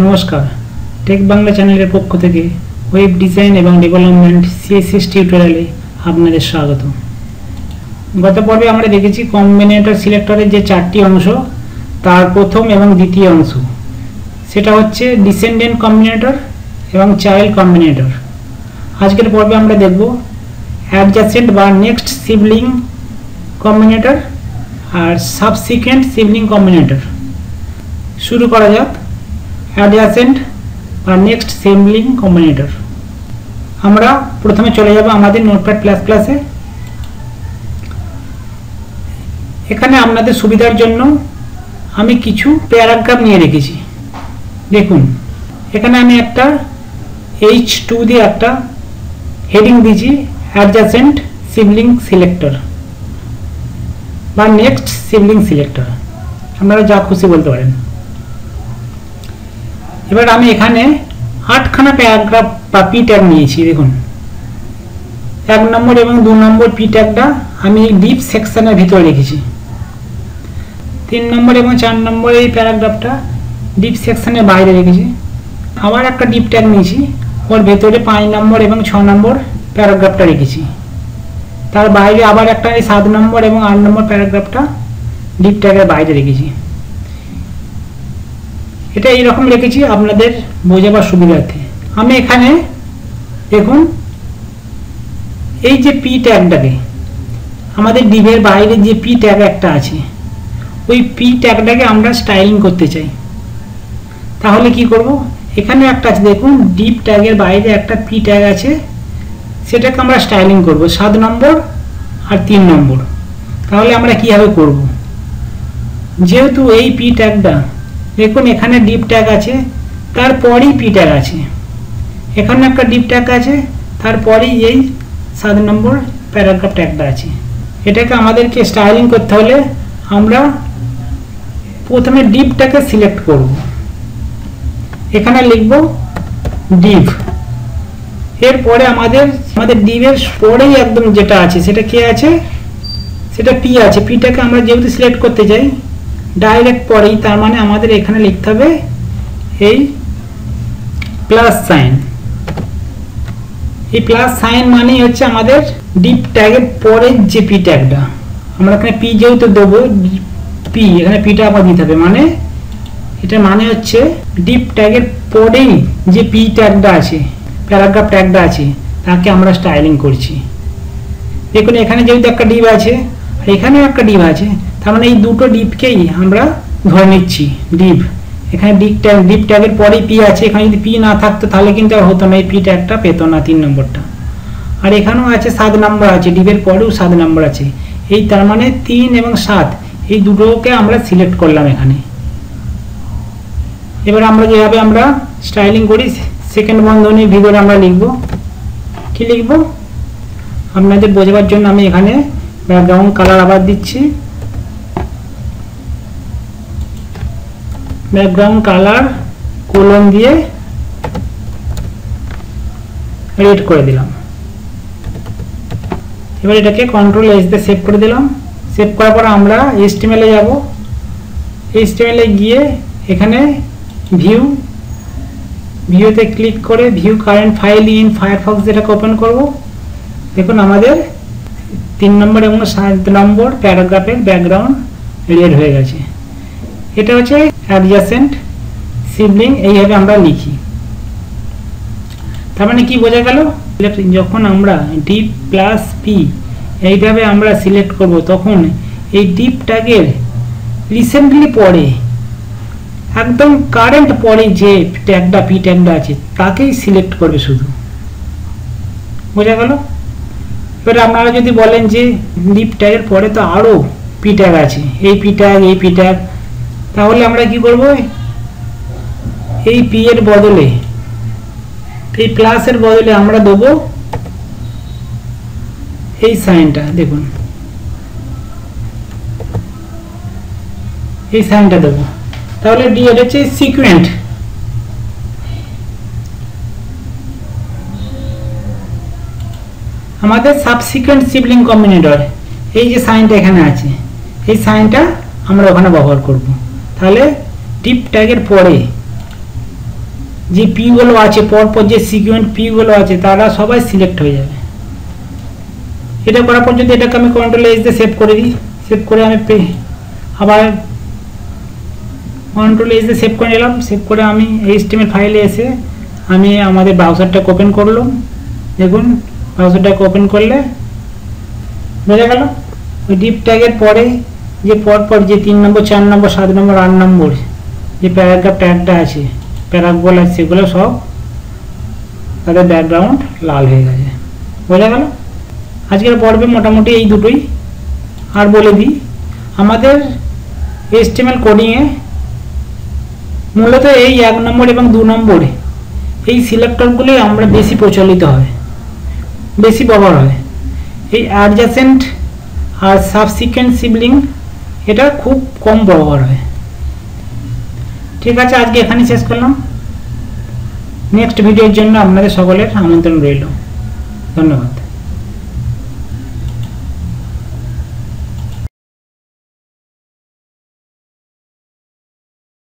নমস্কার, টেক বাংলা চ্যানেলের পক্ষ থেকে ওয়েব ডিজাইন এবং ডেভেলপমেন্ট সিএসএস টিউটোরিয়ালে আপনাদের স্বাগত। গত পর্বে আমরা দেখেছি কম্বিনেটর সিলেক্টরের যে চারটি অংশ, তার প্রথম এবং দ্বিতীয় অংশ সেটা হচ্ছে ডিসেন্ডেন্ট কম্বিনেটর এবং চাইল্ড কম্বিনেটর। আজকের পর্বে আমরা দেখব অ্যাডজাসেন্ট বা নেক্সট সিবলিং কম্বিনেটর আর সাবসিকুয়েন্ট সিবলিং কম্বিনেটর। শুরু করা যাক। অ্যাডজাসেন্ট বা নেক্সট সিবলিং কম্বিনেটর। আমরা প্রথমে চলে যাব আমাদের নোটপ্যাড প্লাস প্লাসে। এখানে আপনাদের সুবিধার জন্য আমি কিছু প্যারাগ্রাফ নিয়ে রেখেছি। দেখুন, এখানে আমি একটা H2 দিয়ে একটা হেডিং দিয়েছি, অ্যাডজাসেন্ট সিবলিং সিলেক্টর বা নেক্সট সিবলিং সিলেক্টর, আপনারা যা খুশি বলতে পারেন। এবার আমি এখানে 8খানা প্যারাগ্রাফ বা পি ট্যাগ নিয়েছি। দেখুন, 1 নম্বর এবং 2 নম্বর পি ট্যাগটা আমি ডিপ সেকশনের ভিতরে রেখেছি। 3 নম্বর এবং 4 নম্বর এই প্যারাগ্রাফটা ডিপ সেকশনের বাইরে রেখেছি। আবার একটা ডিপ ট্যাগ নিয়েছি, ওর ভেতরে 5 নম্বর এবং 6 নম্বর প্যারাগ্রাফটা রেখেছি। তার বাইরে আবার একটা 7 নম্বর এবং 8 নম্বর প্যারাগ্রাফটা ডিপ ট্যাগের বাইরে রেখেছি। এটা এইরকম রেখেছি আপনাদের বোঝাবার সুবিধার্থে। আমি এখানে দেখুন, এই যে পি ট্যাগটাকে, আমাদের ডিভের বাইরে যে পি ট্যাগ একটা আছে, ওই পি ট্যাগটাকে আমরা স্টাইলিং করতে চাই। তাহলে কি করব, এখানে একটা আছে দেখুন, ডিপ ট্যাগের বাইরে একটা পি ট্যাগ আছে, সেটাকে আমরা স্টাইলিং করব 7 নম্বর আর 3 নম্বর। তাহলে আমরা কিভাবে করব, যেহেতু এই পি ট্যাগটা দেখুন এখানে ডিপ ট্যাগ আছে, তারপরেই পি ট্যাগ আছে, এখানে একটা ডিপ ট্যাগ আছে, তারপরেই এই 7 নম্বর প্যারাগ্রাফ ট্যাগটা আছে। এটাকে আমাদেরকে স্টাইলিং করতে হলে আমরা প্রথমে ডিপটাকে সিলেক্ট করব। এখানে লিখব ডিভ। এরপরে আমাদের ডিভের পরেই একদম যেটা আছে সেটা কি আছে, সেটা পি আছে। পিটাকে আমরা যেহেতু সিলেক্ট করতে চাই ডাইরেক্ট পরেই, তার মানে আমাদের এখানে লিখতে হবে এই প্লাস সাইন। এই প্লাস সাইন মানেই হচ্ছে আমাদের ডিপ ট্যাগের পরের যে পি ট্যাগটা, আমরা এখানে পি যেহেতু দেবো, পি এখানে পিটা আবার দিতে হবে। মানে এটা মানে হচ্ছে ডিপ ট্যাগের পরেই যে পি ট্যাগটা আছে, প্যারাগ্রাফ ট্যাগটা আছে, তাকে আমরা স্টাইলিং করছি। দেখুন এখানে যেহেতু একটা ডিপ আছে আর এখানেও একটা ডিপ আছে, তার মানে এই দুটো ডিপকেই আমরা ধরে নিচ্ছি ডিপ। এখানে ডিপ ট্যাগের পরেই পি আছে, এখানে যদি পি না থাকতো তাহলে কিন্তু আর হতো না, এই পি ট্যাগটা পেতো না 3 নম্বরটা। আর এখানেও আছে 7 নম্বর আছে, ডিপের পরেও 7 নম্বর আছে, এই তার মানে 3 এবং 7 এই দুটোকে আমরা সিলেক্ট করলাম এখানে। এবার আমরা যেভাবে আমরা স্টাইলিং করি, সেকেন্ড বন্ধনীর ভিতরে আমরা লিখব, কি লিখব আপনাদের বোঝাবার জন্য আমি এখানে ব্যাকগ্রাউন্ড কালার আবার দিচ্ছি। ব্যাকগ্রাউন্ড কালার কোলন দিয়ে রেড করে দিলাম। এবার এটাকে কন্ট্রোল এস দিয়ে সেভ করে দিলাম। সেভ করার পর আমরা HTML এ যাব। HTML এ গিয়ে এখানে ভিউতে ক্লিক করে view current file in Firefox যেটাকে ওপেন করব। দেখুন আমাদের 3 নম্বর এবং 7 নম্বর প্যারাগ্রাফের ব্যাকগ্রাউন্ড রেড হয়ে গেছে। এটা হচ্ছে অ্যাডজাসেন্ট সিবলিং, এইভাবে আমরা লিখি। তার মানে কি বোঝা গেল, যখন আমরা ডিপ প্লাস পি এইভাবে আমরা সিলেক্ট করব, তখন এই ডিপ ট্যাগের রিসেন্টলি পরে একদম কারেন্ট পরে যে ট্যাগটা পি ট্যাগটা আছে তাকেই সিলেক্ট করবে শুধু। বোঝা গেল? এবার আপনারা যদি বলেন যে ডিপ ট্যাগের পরে তো আরও পি ট্যাগ আছে, এই পি ট্যাগ এই পি ট্যাগ, তাহলে আমরা কি করব, এই পি এর বদলে, এই প্লাসের বদলে আমরা দেবো এই সাইনটা। দেখুন এই সাইনটা দেবো, তাহলে ডি এর হচ্ছে সিকুয়েন্ট। আমাদের সাবসিকুয়েন্ট সিবলিং কম্বিনেটর, এই যে সাইনটা এখানে আছে, এই সাইনটা আমরা ওখানে ব্যবহার করব। তাহলে ডিপ ট্যাগের পরে যে পি গুলো আছে, পরপর যে সিকোয়েন্স পি গুলো আছে তারা সবাই সিলেক্ট হয়ে যাবে। এটা করার পর যদি এটাকে আমি কন্ট্রোল এস দিয়ে সেভ করে দিই, সেভ করে আমি আবার কন্ট্রোল এস দিয়ে সেভ করে নিলাম। সেভ করে আমি এইচটিএমএল ফাইলে এসে আমি আমাদের ব্রাউজারটাকে ওপেন করলাম। দেখুন ব্রাউজারটাকে ওপেন করলে বোঝা গেল ওই ডিপ ট্যাগের পরে যে পরপর যে 3 নম্বর 4 নম্বর 7 নম্বর 8 নম্বর যে প্যারাগ্রাফ ট্যাগটা আছে, প্যারাগুলো আছে, সেগুলো সব তাদের ব্যাকগ্রাউন্ড লাল হয়ে গেছে। বোঝা গেল? আজকের পর্বে মোটামুটি এই দুটোই। আর বলে দিই, আমাদের এইচটিএমএল কোডিংয়ে মূলত এই 1 নম্বর এবং 2 নম্বরে এই সিলেক্টরগুলি আমরা বেশি প্রচলিত হয়, বেশি ব্যবহার হয়। এই অ্যাডজাসেন্ট আর সাবসিকুয়েন্ট সিবলিং এটা খুব কম ব্যবহার হয়। ঠিক আছে, আজকে এখানে শেষ করলাম। নেক্সট ভিডিওর জন্য আপনাদের সকলের আমন্ত্রণ রইল। ধন্যবাদ।